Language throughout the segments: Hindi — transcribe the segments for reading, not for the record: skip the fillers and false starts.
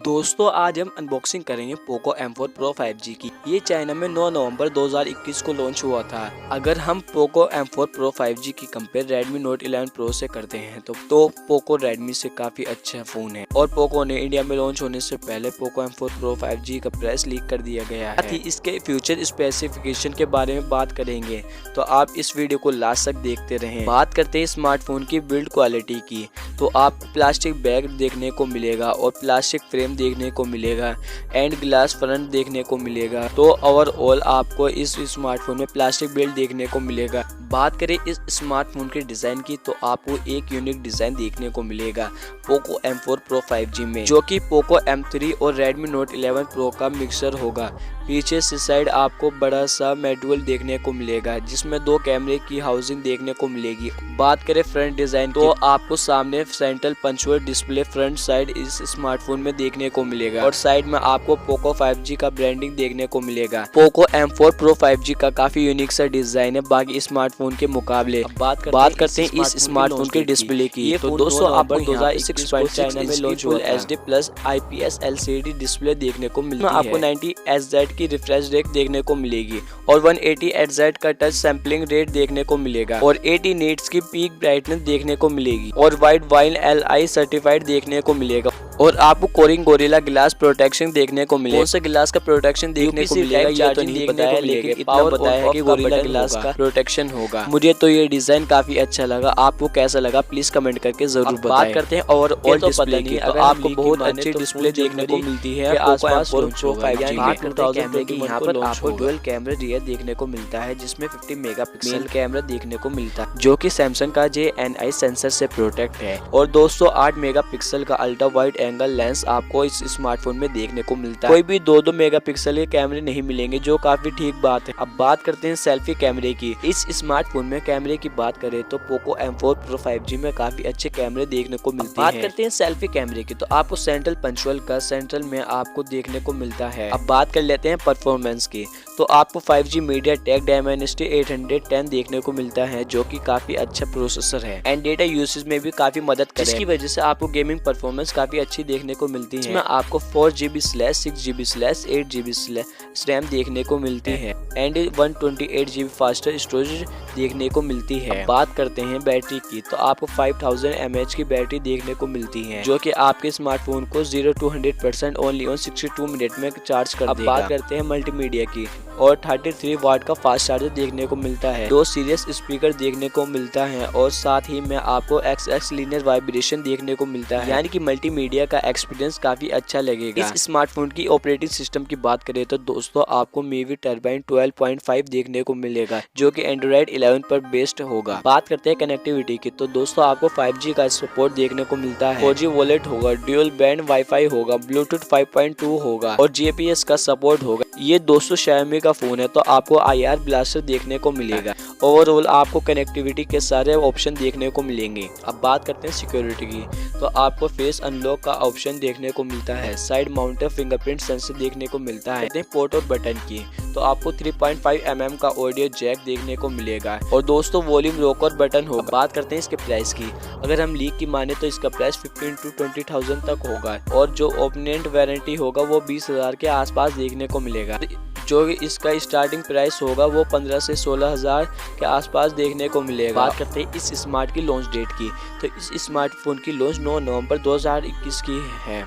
दोस्तों आज हम अनबॉक्सिंग करेंगे पोको M4 Pro 5G की। ये चाइना में 9 नवंबर 2021 को लॉन्च हुआ था। अगर हम पोको M4 Pro 5G की कंपेयर Redmi Note 11 Pro से करते हैं तो पोको Redmi से काफी अच्छा फोन है और पोको ने इंडिया में लॉन्च होने से पहले पोको M4 Pro 5G का प्राइस लीक कर दिया गया है। इसके फ्यूचर स्पेसिफिकेशन के बारे में बात करेंगे तो आप इस वीडियो को लास्ट तक देखते रहें। बात करते हैं स्मार्टफोन की बिल्ड क्वालिटी की, तो आपको प्लास्टिक बैग देखने को मिलेगा और प्लास्टिक फ्रेम देखने को मिलेगा एंड ग्लास फ्रंट देखने को मिलेगा। तो ओवरऑल आपको इस स्मार्टफोन में प्लास्टिक बिल्ड देखने को मिलेगा। बात करें इस स्मार्टफोन के डिजाइन की तो आपको एक यूनिक डिजाइन देखने को मिलेगा पोको M4 Pro 5G में, जो कि पोको M3 और Redmi Note 11 Pro का मिक्सर होगा। पीछे से साइड आपको बड़ा सा मॉड्यूल देखने को मिलेगा जिसमें 2 कैमरे की हाउसिंग देखने को मिलेगी। बात करें फ्रंट डिजाइन तो आपको सामने central punctual display front side इस स्मार्टफोन में देखने को मिलेगा और साइड में आपको पोको 5G का ब्रांडिंग देखने को मिलेगा। पोको M4 Pro 5G का काफी यूनिक सा डिजाइन है बाकी स्मार्टफोन के मुकाबले। बात करते हैं इस स्मार्टफोन के डिस्प्ले की, तो दोस्तों आपको 2006 चाइना में लॉन्च हुआ HD plus IPS LCD display देखने को मिलती है। आपको 90 Hz की रिफ्रेश रेट देखने को मिलेगी और 180 Hz का टच सैंपलिंग रेट देखने को मिलेगा और 80 नीट्स की पीक ब्राइटनेस देखने को मिलेगी और वाइड वाइल LI सर्टिफाइड देखने को मिलेगा और आपको कोरिंग गोरिल्ला ग्लास प्रोटेक्शन देखने को मिलेगा। कौन सा ग्लास का प्रोटेक्शन देखने को मिलेगा ये तो नहीं बताया, लेकिन इतना बताया है कि गोरिल्ला ग्लास का प्रोटेक्शन होगा। मुझे तो ये डिजाइन काफी अच्छा लगा, आपको कैसा लगा प्लीज कमेंट करके जरूर बताएं। बात करते हैं ओवरऑल डिस्प्ले की, तो आपको बहुत अच्छी डिस्प्ले देखने को मिलती है। आसपास Pro 5G कैमरे की यहाँ पर आपको डुअल कैमरा रियर देखने को मिलता है जिसमें 50 मेगापिक्सल कैमरा देखने को मिलता है जो कि सैमसंग का JNI सेंसर से प्रोटेक्ट है और 208 मेगापिक्सल का अल्ट्रा वाइड एंगल लेंस आपको इस स्मार्टफोन में देखने को मिलता है। कोई भी 2 मेगापिक्सल के कैमरे नहीं मिलेंगे जो काफी ठीक बात है। अब बात करते हैं सेल्फी कैमरे की। इस स्मार्टफोन में कैमरे की बात करें तो पोको M4 Pro 5G में काफी अच्छे कैमरे देखने को मिलते हैं। बात करते हैं सेल्फी कैमरे की, तो आपको सेंट्रल पंचुअल का सेंट्रल में आपको देखने को मिलता है। अब बात कर लेते हैं परफॉर्मेंस की, तो आपको 5G MediaTek Dimensity 810 देखने को मिलता है जो कि काफी अच्छा प्रोसेसर है एंड डेटा यूसेज में भी काफी मदद करेगा, जिसकी वजह से आपको गेमिंग परफॉर्मेंस काफी अच्छी देखने को मिलती है। इसमें आपको 4GB/6GB/8GB रैम देखने को मिलती है एंड 128GB फास्टर स्टोरेज देखने को मिलती है। बात करते हैं बैटरी की, तो आपको 5000 mAh की बैटरी देखने को मिलती है जो कि आपके स्मार्टफोन को 0 to 100% ओनली ऑन 62 मिनट में चार्ज कर देगा। अब बात करते हैं मल्टीमीडिया की, और 33 वाट का फास्ट चार्जर देखने को मिलता है, 2 सीरियस स्पीकर देखने को मिलता है और साथ ही में आपको XX लीनियर वाइब्रेशन देखने को मिलता है, यानी कि मल्टीमीडिया का एक्सपीरियंस काफी अच्छा लगेगा। इस स्मार्टफोन की ऑपरेटिंग सिस्टम की बात करें तो दोस्तों आपको MIUI टर्बाइन 12.5 देखने को मिलेगा जो कि Android 11 पर बेस्ड होगा। बात करते हैं कनेक्टिविटी की, तो दोस्तों आपको 5G का सपोर्ट देखने को मिलता है, 4G वॉलेट होगा, ड्यूल बैंड वाईफाई होगा, ब्लूटूथ 5.2 होगा और GPS का सपोर्ट होगा। ये दोस्तों Xiaomi का फोन है तो आपको IR ब्लास्टर देखने को मिलेगा। ओवरऑल आपको कनेक्टिविटी के सारे ऑप्शन देखने को मिलेंगे। अब बात करते हैं सिक्योरिटी की, तो आपको फेस अनलॉक का ऑप्शन देखने को मिलता है, साइड माउंटेड फिंगरप्रिंट सेंसर देखने को मिलता है। पोर्ट और बटन की, तो आपको 3.5 mm का ऑडियो जैक देखने को मिलेगा और दोस्तों वॉल्यूम रोकर बटन होगा। बात करते हैं इसके प्राइस की, अगर हम लीक की माने तो इसका प्राइस 15 to 20,000 तक होगा और जो ओपोनेंट वारंटी होगा वो 20,000 के आसपास देखने को मिलेगा। जो इसका स्टार्टिंग प्राइस होगा वो 15 से 16,000 के आसपास देखने को मिलेगा। बात करते हैं इस स्मार्ट की लॉन्च डेट की, तो इस स्मार्टफोन की लॉन्च 9 नवंबर 2021 की है।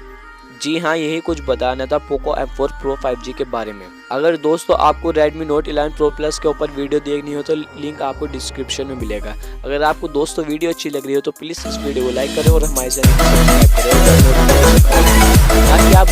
जी हाँ, यही कुछ बताना था पोको M4 Pro 5G के बारे में। अगर दोस्तों आपको Redmi Note 11 Pro Plus के ऊपर वीडियो देखनी हो तो लिंक आपको डिस्क्रिप्शन में मिलेगा। अगर आपको दोस्तों वीडियो अच्छी लग रही हो तो प्लीज़ इस वीडियो को लाइक करें और हमारे चैनल को सब्सक्राइब करें ताकि आप